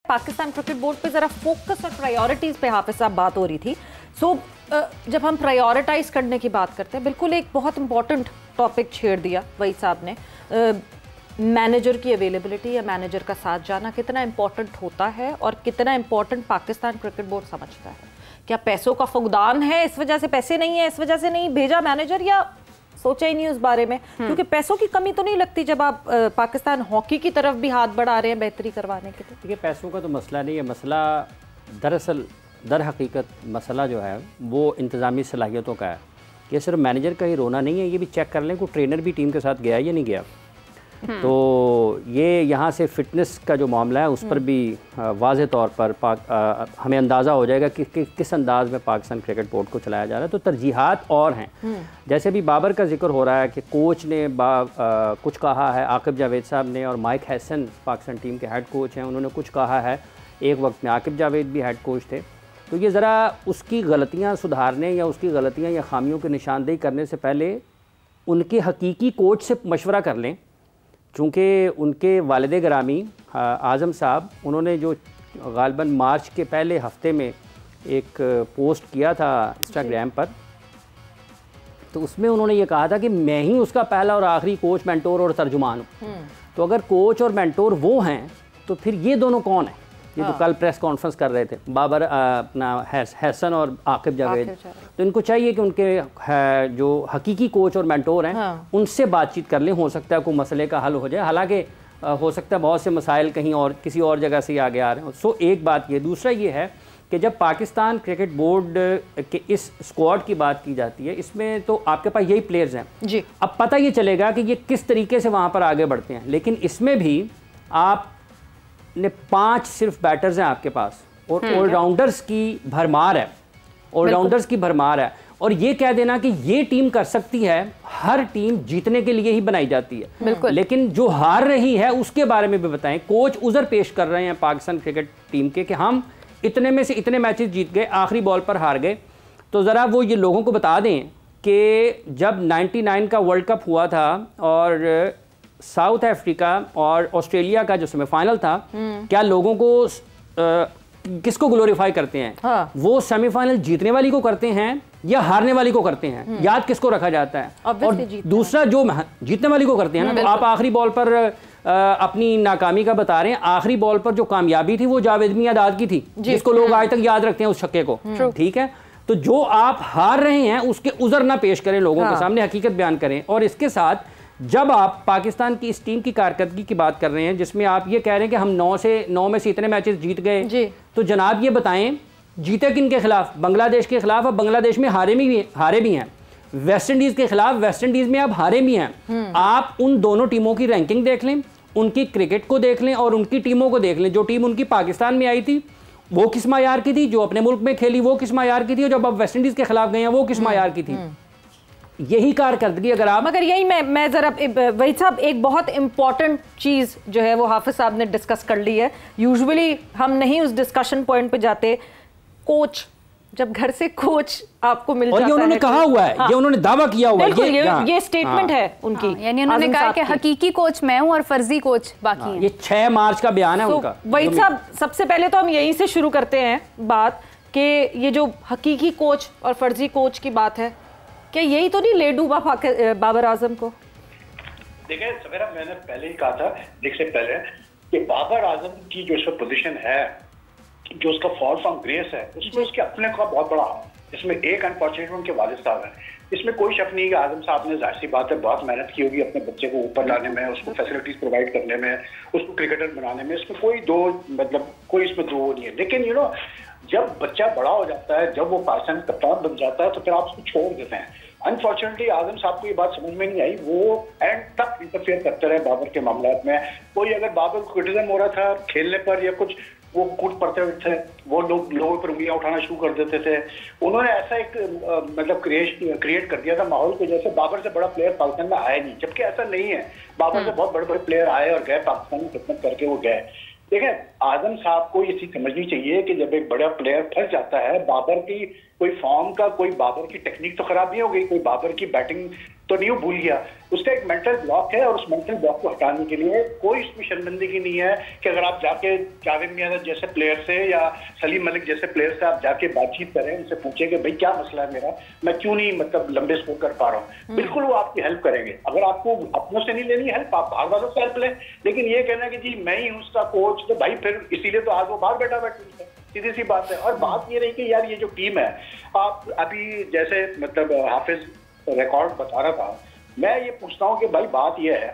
Pakistan cricket board पे ज़रा focus और प्रायोरिटीज़ पे हाफिज साहब बात हो रही थी। जब हम प्रायोरिटाइज करने की बात करते हैं, बिल्कुल एक बहुत इंपॉर्टेंट टॉपिक छेड़ दिया वही साहब ने। मैनेजर की अवेलेबिलिटी या मैनेजर का साथ जाना कितना इंपॉर्टेंट होता है और कितना इंपॉर्टेंट पाकिस्तान क्रिकेट बोर्ड समझता है। क्या पैसों का फुकदान है, इस वजह से पैसे नहीं है, इस वजह से नहीं भेजा मैनेजर, या सोचा ही नहीं उस बारे में? क्योंकि पैसों की कमी तो नहीं लगती जब आप पाकिस्तान हॉकी की तरफ भी हाथ बढ़ा रहे हैं बेहतरी करवाने के लिए। देखिए, पैसों का तो मसला नहीं है। मसला दरअसल दर हकीकत मसला जो है वो इंतज़ामी सलाहियतों का है। ये सिर्फ मैनेजर का ही रोना नहीं है, ये भी चेक कर लें कोई ट्रेनर भी टीम के साथ गया या नहीं गया। तो ये यहाँ से फ़िटनेस का जो मामला है उस पर भी वाज़े तौर पर हमें अंदाज़ा हो जाएगा कि किस अंदाज़ में पाकिस्तान क्रिकेट बोर्ड को चलाया जा रहा है। तो तरजीहात और हैं, जैसे भी बाबर का जिक्र हो रहा है कि कोच ने कुछ कहा है, आकिब जावेद साहब ने, और माइक हैसन पाकिस्तान टीम के हेड कोच हैं, उन्होंने कुछ कहा है। एक वक्त में आकिब जावेद भी हेड कोच थे। तो ये ज़रा उसकी गलतियाँ सुधारने या उसकी गलतियाँ या ख़ामियों की निशानदेही करने से पहले उनके हकीकी कोच से मशवरा कर लें। चूँकि उनके वालिद गिरामी आज़म साहब, उन्होंने जो गालिबन मार्च के पहले हफ्ते में एक पोस्ट किया था इंस्टाग्राम पर, तो उसमें उन्होंने ये कहा था कि मैं ही उसका पहला और आखिरी कोच, मेंटोर और तर्जुमान हूँ। तो अगर कोच और मेंटोर वो हैं तो फिर ये दोनों कौन हैं? ये तो कल प्रेस कॉन्फ्रेंस कर रहे थे बाबर, अपना हैसन और आकिब जावेद। तो इनको चाहिए कि उनके जो हकीकी कोच और मेंटोर हैं उनसे बातचीत कर लें। हो सकता है कोई मसले का हल हो जाए। हालांकि हो सकता है बहुत से मसाइल कहीं और किसी और जगह से आगे आ रहे हैं। सो एक बात ये। दूसरा ये है कि जब पाकिस्तान क्रिकेट बोर्ड के इस स्क्वाड की बात की जाती है, इसमें तो आपके पास यही प्लेयर्स हैं जी। अब पता ये चलेगा कि ये किस तरीके से वहाँ पर आगे बढ़ते हैं। लेकिन इसमें भी आप ने 5 सिर्फ बैटर्स हैं आपके पास और ऑलराउंडर्स की भरमार है। ऑलराउंडर्स की भरमार है। और ये कह देना कि ये टीम कर सकती है, हर टीम जीतने के लिए ही बनाई जाती है। लेकिन जो हार रही है उसके बारे में भी बताएं। कोच उज़र पेश कर रहे हैं पाकिस्तान क्रिकेट टीम के कि हम इतने में से इतने मैचेस जीत गए, आखिरी बॉल पर हार गए। तो ज़रा वो ये लोगों को बता दें कि जब 99 का वर्ल्ड कप हुआ था और साउथ अफ्रीका और ऑस्ट्रेलिया का जो सेमीफाइनल था, क्या लोगों को किसको ग्लोरीफाई करते हैं? हाँ। वो सेमीफाइनल जीतने वाली को करते हैं या हारने वाली को करते हैं? याद किसको रखा जाता है? और दूसरा जो जीतने वाली को करते हैं ना। तो आप आखिरी बॉल पर अपनी नाकामी का बता रहे हैं। आखिरी बॉल पर जो कामयाबी थी वो जावेद मियां दाद की थी, जिसको लोग आज तक याद रखते हैं उस छक्के को। ठीक है, तो जो आप हार रहे हैं उसके उज़र ना पेश करें लोगों के सामने, हकीकत बयान करें। और इसके साथ जब आप पाकिस्तान की इस टीम की कारकर्दगी की बात कर रहे हैं, जिसमें आप ये कह रहे हैं कि हम 9 में से इतने मैचेस जीत गए, तो जनाब ये बताएं जीते किन के खिलाफ? बांग्लादेश के खिलाफ। अब बांग्लादेश में हारे भी हैं। वेस्ट इंडीज़ के खिलाफ वेस्ट इंडीज़ में आप हारे भी हैं। आप उन दोनों टीमों की रैंकिंग देख लें, उनकी क्रिकेट को देख लें और उनकी टीमों को देख लें। जो टीम उनकी पाकिस्तान में आई थी वो किस मायार की थी, जो अपने मुल्क में खेली वो किस मायार की थी, और जब आप वेस्ट इंडीज़ के खिलाफ गए हैं वो किस मायार की थी। यही कारकर्दगी अगर आप, मगर यही मैं जरा वही साहब एक बहुत इंपॉर्टेंट चीज़ जो है वो हाफिज साहब ने डिस्कस कर ली है। यूजुअली हम नहीं उस डिस्कशन पॉइंट पे जाते। कोच, जब घर से कोच आपको मिल जाता है, और ये उन्होंने कहा हुआ है, ये उन्होंने दावा किया हुआ है, ये स्टेटमेंट है उनकी, यानी उन्होंने कहा कि हकीकी कोच मैं हूं और फर्जी कोच बाकी हैं। ये 6 मार्च का बयान है उनका। वही साहब, सबसे पहले तो हम यहीं से शुरू करते हैं बात कि ये जो हकीकी कोच और फर्जी कोच की बात है, क्या यही तो नहीं ले डूबा बाबर आजम को? देखिए सवेरा, मैंने पहले ही कहा था देख से पहले कि बाबर आजम की जो इसमें पोजीशन है, जो उसका फॉल फ्रॉम ग्रेस है, उसमें उसके अपने का बहुत बड़ा हाथ। इसमें एक अनफॉर्चुनेट उनके वालिद साहब हैं, इसमें कोई शक नहीं कि आजम साहब ने जाहिर सी बात है बहुत मेहनत की होगी अपने बच्चे को ऊपर लाने में, उसको फैसिलिटीज प्रोवाइड करने में, उसको क्रिकेटर बनाने में। इसमें कोई कोई इसमें दो नहीं है। लेकिन जब बच्चा बड़ा हो जाता है, जब वो पाकिस्तान कप्तान बन जाता है, तो फिर आप उसको छोड़ देते हैं। अनफॉर्चुनेटली आजम साहब को ये बात समझ में नहीं आई। वो एंड तक इंटरफेयर करते रहे बाबर के मामला में। कोई अगर बाबर को क्रिटिसिज्म हो रहा था खेलने पर या कुछ, वो कूट पड़ते थे, वो लोगों पर उंगलियां उठाना शुरू कर देते थे। उन्होंने ऐसा एक क्रिएट कर दिया था माहौल को, जैसे बाबर से बड़ा प्लेयर पाकिस्तान में आया नहीं, जबकि ऐसा नहीं है। बाबर से बहुत बड़े बड़े प्लेयर आए और गए, पाकिस्तान में खिदमत करके वो गए। देखें, आजम साहब को ये चीज समझनी चाहिए कि जब एक बड़ा प्लेयर फंस जाता है, बाबर की कोई फॉर्म का, कोई बाबर की टेक्निक तो खराब नहीं हो गई, कोई बाबर की बैटिंग तो न्यू भूल गया। उसका एक मेंटल ब्लॉक है और उस मेंटल ब्लॉक को हटाने के लिए कोई इसमें शर्मिंदगी नहीं है कि अगर आप जाके जावेद मियां जैसे प्लेयर से या सलीम मलिक जैसे प्लेयर से आप जाके बातचीत करें, उनसे पूछें कि भाई क्या मसला है मेरा, मैं क्यों नहीं मतलब लंबे स्कोर कर पा रहा हूँ, बिल्कुल वो आपकी हेल्प करेंगे। अगर आपको अपनों से नहीं लेनी हेल्प, आप बाहर वालों से हेल्प लें। लेकिन ये कहना कि जी मैं ही हूँ उसका कोच, तो भाई फिर इसीलिए तो आज वो बाहर बैठा बैठे, सीधी सी बात है। और बात ये रही कि यार ये जो टीम है, आप अभी जैसे मतलब हाफिज रिकॉर्ड बता रहा था, मैं ये पूछता हूँ कि भाई बात ये है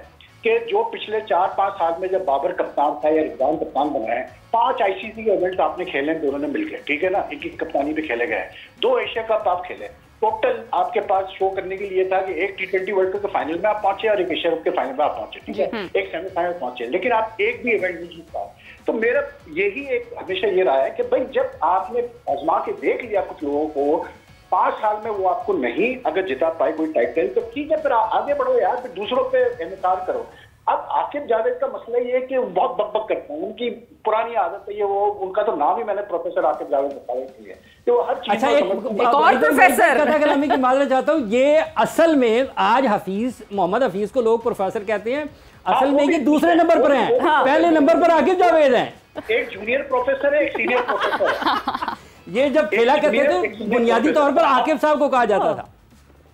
कि जो पिछले 4-5 साल में जब बाबर कप्तान था या रिजवान कप्तान बनाए, 5 आईसीसी के इवेंट आपने खेले दोनों ने मिलकर, ठीक है ना, इनकी कप्तानी पे खेले गए, 2 एशिया कप आप खेले, टोटल आपके पास शो करने के लिए था कि एक T20 वर्ल्ड कप के फाइनल में आप पहुंचे और एक एशिया कप के फाइनल में आप पहुंचे, ठीक है, एक सेमीफाइनल पहुंचे, लेकिन आप एक भी इवेंट नहीं जीत पाए। तो मेरा यही एक हमेशा ये रहा है कि भाई जब आपने आजमा के देख लिया कुछ लोगों को, 5 साल में वो आपको नहीं अगर जिता पाए कोई टाइटल, तो ठीक है फिर आगे बढ़ो यार, फिर दूसरों पे इनकार करो। अब आकिब जावेद का मसला ये है कि वो बहुत बकबक करते हैं, उनकी पुरानी आदत है ये, वो उनका तो नाम ही मैंने प्रोफेसर आकिब जावेद बताया है कि वो हर चीज अच्छा, एक और प्रोफेसर कलामी की माजरत चाहता हूँ, ये असल में आज हफीज मोहम्मद हफीज को लोग प्रोफेसर कहते हैं, असल में ये दूसरे नंबर पर हैं, पहले नंबर पर आकिब जावेद हैं। एक जूनियर प्रोफेसर है, एक सीनियर प्रोफेसर है। ये जब खेला करते थे बुनियादी तौर पर आकिब साहब को कहा जाता था।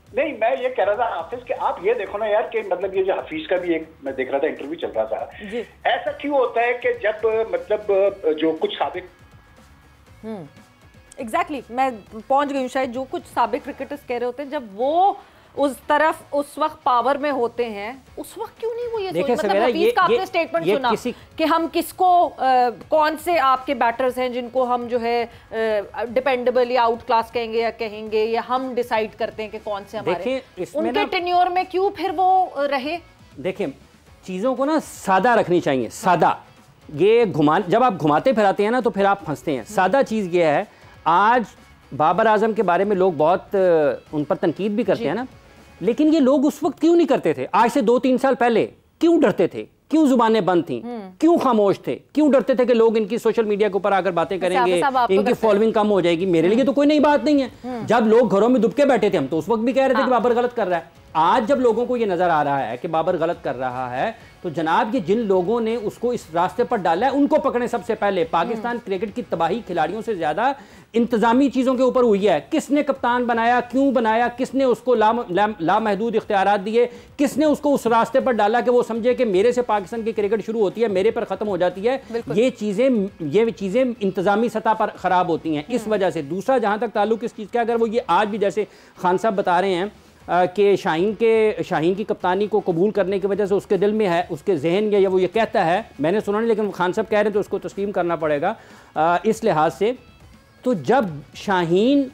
नहीं, मैं ये कह रहा था हाफिज कि आप ये देखो ना यार कि मतलब ये जो हफीज का भी एक मैं देख रहा था इंटरव्यू चल रहा था, ऐसा क्यों होता है कि जब मतलब जो कुछ साबिक एग्जैक्टली मैं पहुंच गई हूँ शायद, जो कुछ साबिक क्रिकेटर्स कह रहे होते हैं जब वो उस तरफ उस वक्त पावर में होते हैं, उस वक्त क्यों नहीं वो ये सोच, मतलब हफीज का आपने स्टेटमेंट सुना कि हम किसको कौन से आपके बैटर्स हैं जिनको हम जो है डिपेंडेबल या आउट क्लास कहेंगे या हम डिसाइड करते हैं कि कौन से हमारे, उनके टेन्योर में क्यों फिर वो रहे। देखिए चीज़ों को ना सादा रखनी चाहिए, सादा, ये जब आप घुमाते फिराते हैं ना तो फिर आप फंसते हैं। सादा चीज़ ये है, आज बाबर आजम के बारे में लोग बहुत उन पर तनकीद भी करते हैं ना, लेकिन ये लोग उस वक्त क्यों नहीं करते थे? आज से 2-3 साल पहले क्यों डरते थे? क्यों जुबानें बंद थी? क्यों खामोश थे? क्यों डरते थे कि लोग इनकी सोशल मीडिया के ऊपर आकर बातें करेंगे, इनकी फॉलोइंग कम हो जाएगी? मेरे लिए तो कोई नई बात नहीं है। जब लोग घरों में दुबके बैठे थे हम तो उस वक्त भी कह रहे थे कि बाबर गलत कर रहा है। आज जब लोगों को ये नजर आ रहा है कि बाबर गलत कर रहा है, तो जनाब ये जिन लोगों ने उसको इस रास्ते पर डाला है उनको पकड़े सबसे पहले। पाकिस्तान क्रिकेट की तबाही खिलाड़ियों से ज्यादा इंतजामी चीजों के ऊपर हुई है। किसने कप्तान बनाया, क्यों बनाया, किसने उसको लामहदूद इख्तियारात दिए, किसने उसको उस रास्ते पर डाला कि वो समझे कि मेरे से पाकिस्तान की क्रिकेट शुरू होती है, मेरे पर खत्म हो जाती है। ये चीजें इंतजामी सतह पर खराब होती हैं। इस वजह से दूसरा जहां तक ताल्लुक इस चीज का, अगर वो ये आज भी जैसे खान साहब बता रहे हैं कि शाहीन की कप्तानी को कबूल करने की वजह से उसके दिल में है, उसके जहन या वो ये कहता है, मैंने सुना नहीं लेकिन खान साहब कह रहे हैं तो उसको तस्लीम करना पड़ेगा इस लिहाज से। तो जब शाहीन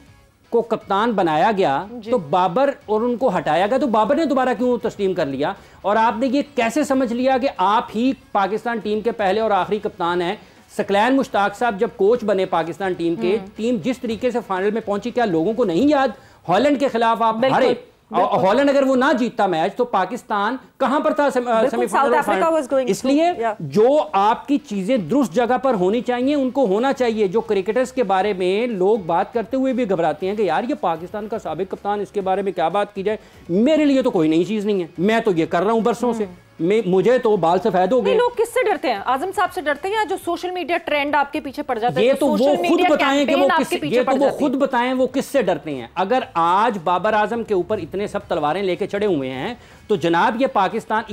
को कप्तान बनाया गया तो बाबर और उनको हटाया गया, तो बाबर ने दोबारा क्यों तस्लीम कर लिया? और आपने ये कैसे समझ लिया कि आप ही पाकिस्तान टीम के पहले और आखिरी कप्तान हैं? सकलैन मुश्ताक साहब जब कोच बने पाकिस्तान टीम के, टीम जिस तरीके से फाइनल में पहुंची, क्या लोगों को नहीं याद? हॉलैंड के खिलाफ आप हारे, हॉलैंड अगर वो ना जीतता मैच तो पाकिस्तान कहां पर था सेमीफाइनल। इसलिए जो आपकी चीजें दुरुस्त जगह पर होनी चाहिए उनको होना चाहिए। जो क्रिकेटर्स के बारे में लोग बात करते हुए भी घबराते हैं कि यार ये पाकिस्तान का साबिक कप्तान, इसके बारे में क्या बात की जाए, मेरे लिए तो कोई नई चीज नहीं है, मैं तो ये कर रहा हूं बरसों से, मुझे तो बाल सफेद हो गए। लोग किससे डरते हैं? आजम साहब से डरते हैं या जो सोशल मीडिया ट्रेंड आपके पीछे पड़ जाता है? ये तो वो खुद बताएं कि वो खुद बताएं वो किससे डरते हैं। अगर आज बाबर आजम के ऊपर इतने सब तलवारें लेके चढ़े हुए हैं तो जनाब ये पाकिस्तान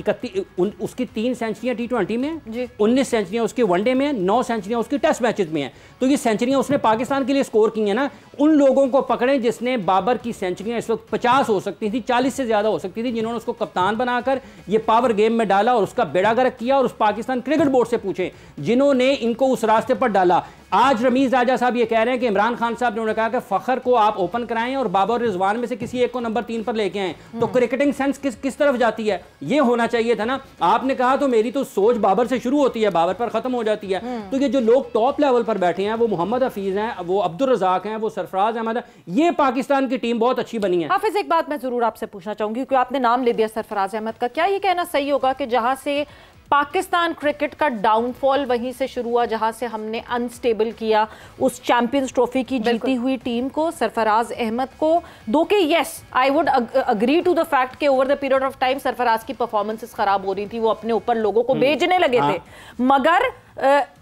उसकी 3 सेंचुरियां T20 में, 19 सेंचुरियां उसकी वनडे में, 9 सेंचुरियां उसकी टेस्ट मैचेस में हैं। तो ये सेंचुरियां उसने पाकिस्तान के लिए स्कोर की हैं ना। उन लोगों को पकड़ें जिसने बाबर की सेंचुरियां इस वक्त 50 हो सकती थी, 40 से ज्यादा हो सकती थी, जिन्होंने उसको कप्तान बनाकर ये पावर गेम में डाला और उसका बेड़ा गर्क किया। और उस पाकिस्तान क्रिकेट बोर्ड से पूछें जिन्होंने इनको उस रास्ते पर डाला। आज रमीज राजा साहब ये कह रहे हैं कि इमरान खान साहब ने उन्होंने कहा कि फखर को आप ओपन कराएं और बाबर रिजवान में से किसी एक को नंबर 3 पर लेके आए, तो क्रिकेटिंग सेंस किस तरफ जाती है? ये होना चाहिए था ना। आपने कहा तो मेरी तो सोच बाबर से शुरू होती है, बाबर पर खत्म हो जाती है। तो ये जो लोग टॉप लेवल पर बैठे हैं, वो मोहम्मद हफीज हैं, वो अब्दुल रज़ाक हैं, वो सरफराज अहमद है, ये पाकिस्तान की टीम बहुत अच्छी बनी है। हाफिज एक बात मैं जरूर आपसे पूछना चाहूंगी, क्योंकि आपने नाम ले दिया सरफराज अहमद का, क्या ये कहना सही होगा कि जहां से पाकिस्तान क्रिकेट का डाउनफॉल वहीं से शुरू हुआ जहां से हमने अनस्टेबल किया उस चैंपियंस ट्रॉफी की जीती हुई टीम को, सरफराज अहमद को। दो के yes I would agree to the fact कि over the period of time Sarfaraz की परफॉर्मेंसेस खराब हो रही थी, वो अपने ऊपर लोगों को भेजने लगे थे, मगर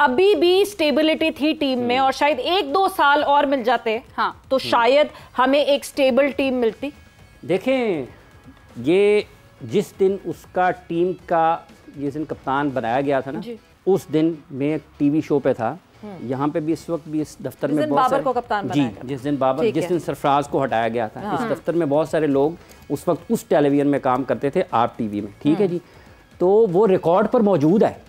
अभी भी स्टेबिलिटी थी टीम में और शायद 1-2 साल और मिल जाते तो शायद हमें एक स्टेबल टीम मिलती। देखें, ये जिस दिन उसका टीम का जिस दिन कप्तान बनाया गया था ना, उस दिन मैं टीवी शो पे था, यहाँ पे भी इस वक्त भी इस दफ्तर में बहुत सारे को कप्तान बनाया गया। जिस दिन सरफराज को हटाया गया था, इस दफ्तर में बहुत सारे लोग उस वक्त उस टेलीविजन में काम करते थे, आप टीवी में, ठीक है जी। तो वो रिकॉर्ड पर मौजूद है।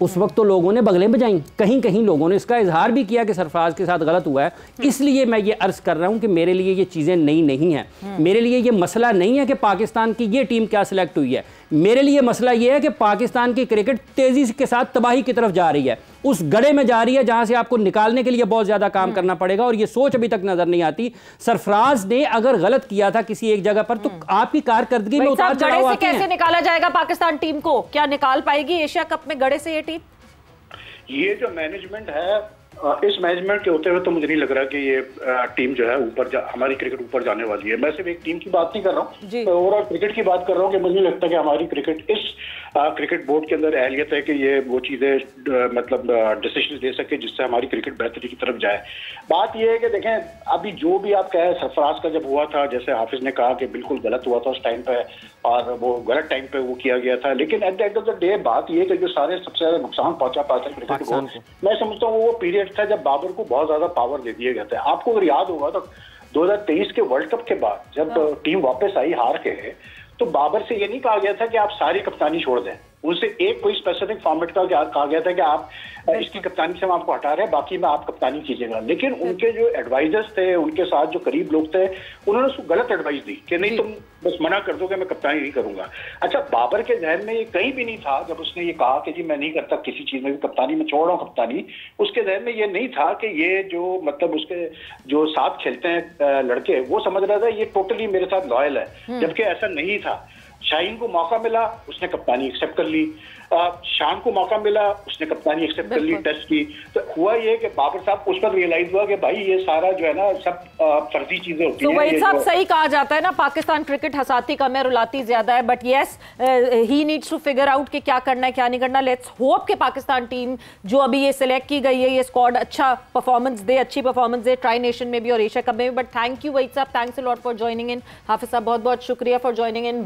उस वक्त तो लोगों ने बगलें बजाई, कहीं कहीं लोगों ने इसका इजहार भी किया कि सरफराज के साथ गलत हुआ है। इसलिए मैं ये अर्ज कर रहा हूँ कि मेरे लिए ये चीज़ें नई नहीं हैं। मेरे लिए ये मसला नहीं है कि पाकिस्तान की ये टीम क्या सिलेक्ट हुई है। मेरे लिए मसला ये है कि पाकिस्तान की क्रिकेट तेज़ी के साथ तबाही की तरफ जा रही है, उस गड्ढे में जा रही है जहां से आपको निकालने के लिए बहुत ज़्यादा काम करना पड़ेगा, और ये सोच अभी तक नजर नहीं आती। सरफराज ने अगर गलत किया था किसी एक जगह पर तो आपकी कारकर्दगी में उतार चढ़ाव आते हैं। कैसे निकाला जाएगा पाकिस्तान टीम को? क्या निकाल पाएगी एशिया कप में गड्ढे से ये टीम? ये जो मैनेजमेंट है, इस मैनेजमेंट के होते हुए तो मुझे नहीं लग रहा कि ये टीम जो है हमारी क्रिकेट ऊपर जाने वाली है। मैं सिर्फ एक टीम की बात नहीं कर रहा हूँ, ओवरऑल क्रिकेट की बात कर रहा हूँ कि मुझे नहीं लगता कि हमारी क्रिकेट इस क्रिकेट बोर्ड के अंदर अहलियत है कि ये वो चीज़ें मतलब डिसीजन दे सके जिससे हमारी क्रिकेट बेहतरी की तरफ जाए। बात ये है कि देखें, अभी जो भी आप कहें, सरफराज का जब हुआ था, जैसे हाफिज ने कहा कि बिल्कुल गलत हुआ था उस टाइम पे और वो गलत टाइम पे वो किया गया था, लेकिन at the end of the day बात ये है कि जो सारे सबसे ज्यादा नुकसान पहुंचा पाकिस्तान क्रिकेट को, मैं समझता हूँ वो पीरियड था जब बाबर को बहुत ज्यादा पावर दे दिया गया था। आपको अगर याद होगा तो 2023 के वर्ल्ड कप के बाद जब टीम वापस आई हार के, तो बाबर से ये नहीं कहा गया था कि आप सारी कप्तानी छोड़ दें, उनसे एक कोई स्पेसिफिक फॉर्मेट का कहा गया था कि आप इसकी कप्तानी से हम आपको हटा रहे हैं, बाकी में आप कप्तानी कीजिएगा। लेकिन उनके जो एडवाइजर्स थे, उनके साथ जो करीब लोग थे, उन्होंने उसको गलत एडवाइस दी कि नहीं तुम बस मना कर दो कि मैं कप्तानी नहीं करूंगा। अच्छा, बाबर के जहन में ये कहीं भी नहीं था जब उसने ये कहा कि जी मैं नहीं करता किसी चीज में भी कप्तानी, मैं छोड़ रहा हूँ कप्तानी, उसके जहन में ये नहीं था कि ये जो मतलब उसके जो साथ खेलते हैं लड़के, वो समझ रहा था ये टोटली मेरे साथ लॉयल है, जबकि ऐसा नहीं था। शाहीन को मौका मिला, उसने कप्तानी एक्सेप्ट कर ली, शान को मौका मिला, उसने कप्तानी एक्सेप्ट कर ली, टेस्ट की। तो हुआ ये कि बाबर साहब उस पर रियलाइज हुआ कि भाई ये सारा जो है ना सब फर्जी चीजें होती हैं। तो वही साहब सही कहा जाता है ना, पाकिस्तान क्रिकेट हंसाती कम है रुलाती ज्यादा है, but yes he needs to figure out कि क्या करना है क्या नहीं करना। लेट्स होप कि पाकिस्तान टीम जो अभी ये सिलेक्ट की गई है, ये स्क्वाड अच्छा परफॉर्मेंस दे, अच्छी परफॉर्मेंस दे ट्राई नेशन में भी और एशिया कप में भी। बट थैंक यू वहीद साहब, thanks a lot for joining in. Hafiz साहब बहुत बहुत शुक्रिया फॉर ज्वाइनिंग इन।